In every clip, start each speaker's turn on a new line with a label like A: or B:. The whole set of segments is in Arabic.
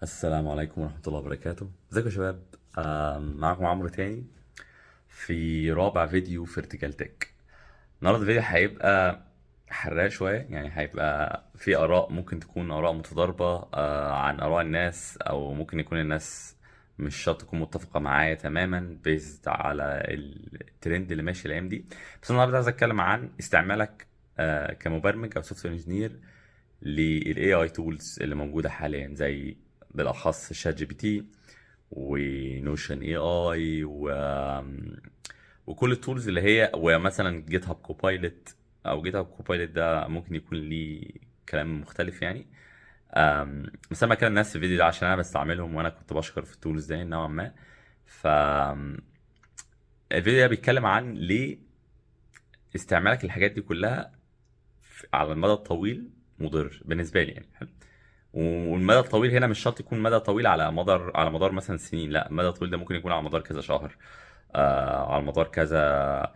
A: السلام عليكم ورحمة الله وبركاته. ازيكم يا شباب؟ معاكم عمرو تاني في رابع فيديو في ارتجال تك. النهارده الفيديو هيبقى حراق شوية، يعني هيبقى في آراء ممكن تكون آراء متضاربة عن آراء الناس، أو ممكن يكون الناس مش شرط تكون متفقة معايا تماما بيزد على الترند اللي ماشي الأيام دي. بس النهارده عايز أتكلم عن استعمالك كمبرمج أو سوفت وير انجينير للاي اي تولز اللي موجوده حاليا، زي بالاخص شات جي بي تي ونوشن اي اي وكل التولز اللي هي، ومثلا جيت هاب كوبايلوت. او جيت هاب كوبايلوت ده ممكن يكون ليه كلام مختلف يعني. بس انا بكلم الناس في الفيديو ده عشان انا بستعملهم، وانا كنت بشكر في التولز دي نوعا ما. ف الفيديو ده بيتكلم عن ليه استعمالك الحاجات دي كلها على المدى الطويل مضر بالنسبه لي يعني. والمدى الطويل هنا مش شرط يكون مدى طويل على مدار مثلا سنين، لا، المدى الطويل ده ممكن يكون على مدار كذا شهر، على مدار كذا،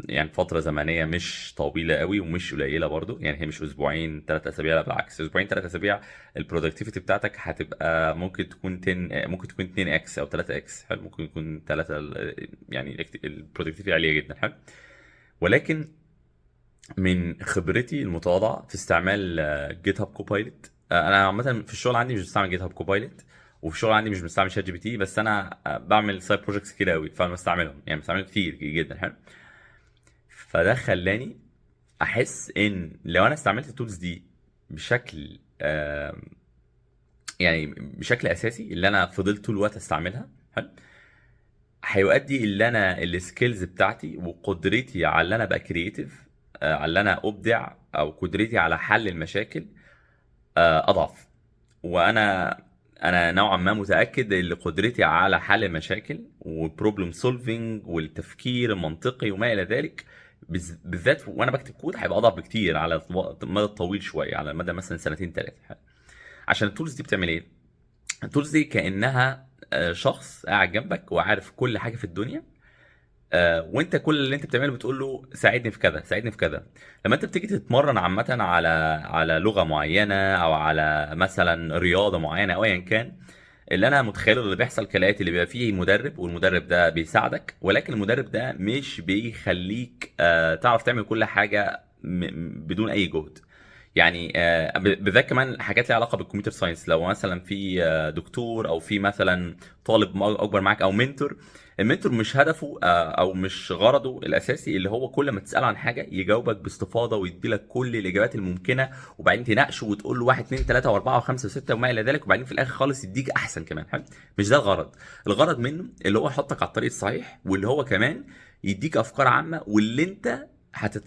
A: يعني فترة زمنية مش طويلة قوي ومش قليلة برضو. يعني هي مش اسبوعين 3 اسابيع، لا بالعكس، اسبوعين 3 اسابيع البرودكتيفيتي بتاعتك هتبقى ممكن تكون 10، ممكن تكون 2 اكس او 3 اكس. حلو، ممكن يكون 3، يعني البرودكتيفيتي عالية جدا. حلو، ولكن من خبرتي المتواضعه في استعمال جيت هاب كوبايلوت، انا عامه في الشغل عندي مش بستعمل جيت هاب كوبايلوت، وفي الشغل عندي مش بستعمل شات جي بي تي، بس انا بعمل سايد بروجكتس كتير قوي فانا بستعملهم، يعني بستعملهم كتير جدا. حلو، فده خلاني احس ان لو انا استعملت التولز دي بشكل يعني بشكل اساسي، اللي انا فضلت طول الوقت استعملها، حلو، هيؤدي اللي انا السكيلز بتاعتي وقدرتي على اللي انا ابقى كرييتيف، على اللي انا ابدع، او قدرتي على حل المشاكل اضعف. وانا نوعا ما متاكد ان قدرتي على حل المشاكل والبروبلم سولفينج والتفكير المنطقي وما الى ذلك، بالذات وانا بكتب كود، هيبقى اضعف بكتير على المدى الطويل شويه، على مدى مثلا سنتين ثلاثه. عشان التولز دي بتعمل ايه؟ التولز دي كانها شخص قاعد جنبك وعارف كل حاجه في الدنيا، وانت كل اللي انت بتعمله بتقول له ساعدني في كذا، ساعدني في كذا. لما انت بتيجي تتمرن عامه على لغه معينه، او على مثلا رياضه معينه او ايا كان، اللي انا متخيله اللي بيحصل كالاتي: اللي بيبقى فيه مدرب، والمدرب ده بيساعدك، ولكن المدرب ده مش بيخليك تعرف تعمل كل حاجه بدون اي جهد. يعني بالذات كمان حاجات ليها علاقه بالكمبيوتر ساينس، لو مثلا في دكتور، او في مثلا طالب اكبر معاك، او منتور. المنتور مش هدفه او مش غرضه الاساسي اللي هو كل ما تساله عن حاجه يجاوبك باستفاضه ويديلك كل الاجابات الممكنه، وبعدين تناقشه وتقول له 1 2 3 و4 و5 و6 وما الى ذلك، وبعدين في الاخر خالص يديك احسن كمان. حلو، مش ده الغرض. الغرض منه اللي هو يحطك على الطريق الصحيح، واللي هو كمان يديك افكار عامه، واللي انت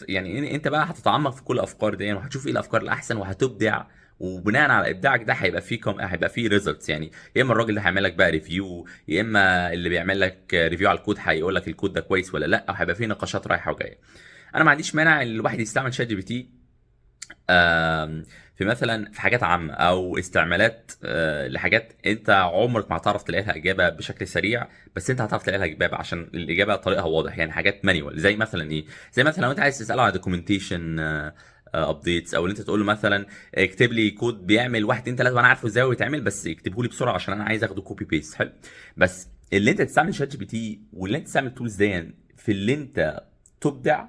A: يعني انت بقى هتتعمق في كل الافكار دي، وهتشوف ايه الافكار الاحسن وهتبدع. وبناء على ابداعك ده هيبقى فيه ريزلتس، يعني يا اما الراجل ده هيعمل لك بقى ريفيو، يا اما اللي بيعمل لك ريفيو على الكود هيقول لك الكود ده كويس ولا لا، او هيبقى فيه نقاشات رايحه وجايه. انا ما عنديش مانع ان الواحد يستعمل شات جي بي تي في مثلا في حاجات عامه، او استعمالات لحاجات انت عمرك ما هتعرف تلاقي لها اجابه بشكل سريع، بس انت هتعرف تلاقي لها اجابه عشان الاجابه طريقها واضح. يعني حاجات مانيوال، زي مثلا ايه؟ زي مثلا لو انت عايز تساله على دوكيومنتيشن ابديتس، او انت تقول له مثلا اكتب لي كود بيعمل 1 2 3 وانا عارفه ازاي هو بيتعمل، بس اكتبه لي بسرعه عشان انا عايز اخده كوبي بيست. حلو، بس اللي انت تستعمل شات جي بي تي، واللي انت تستعمل تولز دي في اللي انت تبدع،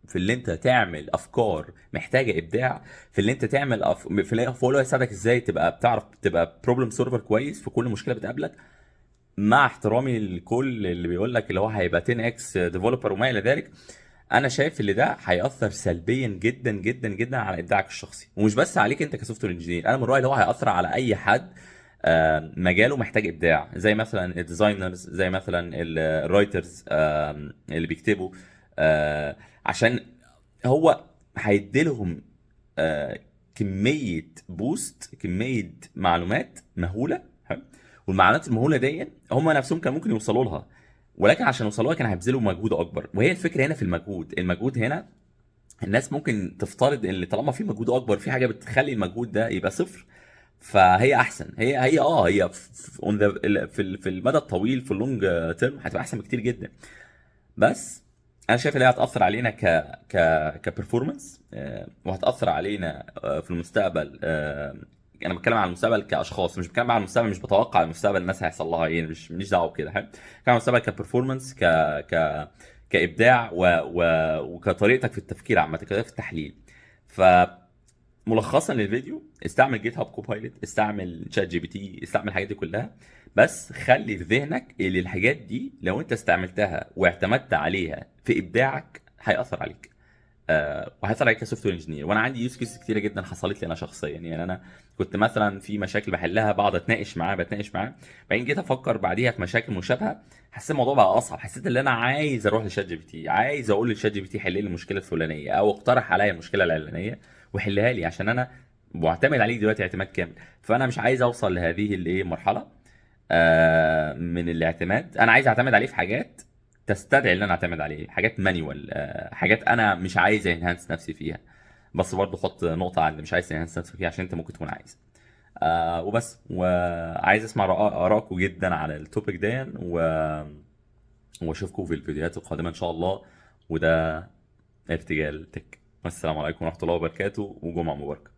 A: في اللي انت تعمل افكار محتاجه ابداع، في اللي انت تعمل في اللي هو يساعدك ازاي تبقى بتعرف تبقى بروبلم سولفر كويس في كل مشكله بتقابلك. مع احترامي لكل اللي بيقول لك اللي هو هيبقى 10 اكس ديفلوبر وما الى ذلك، انا شايف ان ده هياثر سلبيا جدا جدا جدا على ابداعك الشخصي، ومش بس عليك انت كسوفت وير انجينير. انا من رايي اللي هو هياثر على اي حد مجاله محتاج ابداع، زي مثلا الديزاينرز، زي مثلا الرايترز اللي بيكتبوا، عشان هو هيديلهم آه، كميه بوست، كميه معلومات مهوله. حلو، والمعلومات المهوله دي هم نفسهم كانوا ممكن يوصلوا لها، ولكن عشان يوصلوا لها كانوا هيبذلوا مجهود اكبر. وهي الفكره هنا في المجهود هنا الناس ممكن تفترض ان طالما في مجهود اكبر في حاجه بتخلي المجهود ده يبقى صفر، فهي احسن. هي في المدى الطويل، في اللونج تيرم هتبقى احسن بكتير جدا. بس انا شايف ان هي هتاثر علينا كبرفورمانس، وهتاثر علينا في المستقبل انا بتكلم عن المستقبل كاشخاص، مش بتكلم عن المستقبل، مش بتوقع المستقبل الناس هيحصل لها ايه، مش ماليش دعوه بكده. حلو، بتكلم عن المستقبل كبرفورمانس، ك كابداع وكطريقتك في التفكير عامه، كده في التحليل. فملخصا للفيديو، استعمل جيت هاب كوبايلوت، استعمل شات جي بي تي، استعمل الحاجات دي كلها، بس خلي في ذهنك اللي الحاجات دي لو انت استعملتها واعتمدت عليها في ابداعك هيأثر عليك. وهيطلع عليك كسوفت وير انجينير. وانا عندي يوز كيس كتيره جدا حصلت لي انا شخصيا. يعني انا كنت مثلا في مشاكل بحلها، بقعد بتناقش معاه، بعدين جيت افكر بعديها في مشاكل مشابهه، حسيت الموضوع بقى اصعب، حسيت ان انا عايز اروح لشات جي بي تي، عايز اقول لشات جي بي تي حل لي المشكله الفلانيه، او اقترح عليا المشكله العلانيه وحلها لي، عشان انا معتمد عليك دلوقتي اعتماد كامل. فانا مش عايز اوصل لهذه الايه مرحله من الاعتماد. انا عايز اعتمد عليه في حاجات تستدعي ان انا اعتمد عليه، حاجات مانيوال، حاجات انا مش عايز انهانس نفسي فيها. بس برضه حط نقطة على اللي مش عايز انهانس نفسك فيها، عشان انت ممكن تكون عايز. وبس، وعايز اسمع ارائكم جدا على التوبيك ده، واشوفكم في الفيديوهات القادمة ان شاء الله. وده ارتجال تك. والسلام عليكم ورحمة الله وبركاته، وجمعة مباركة.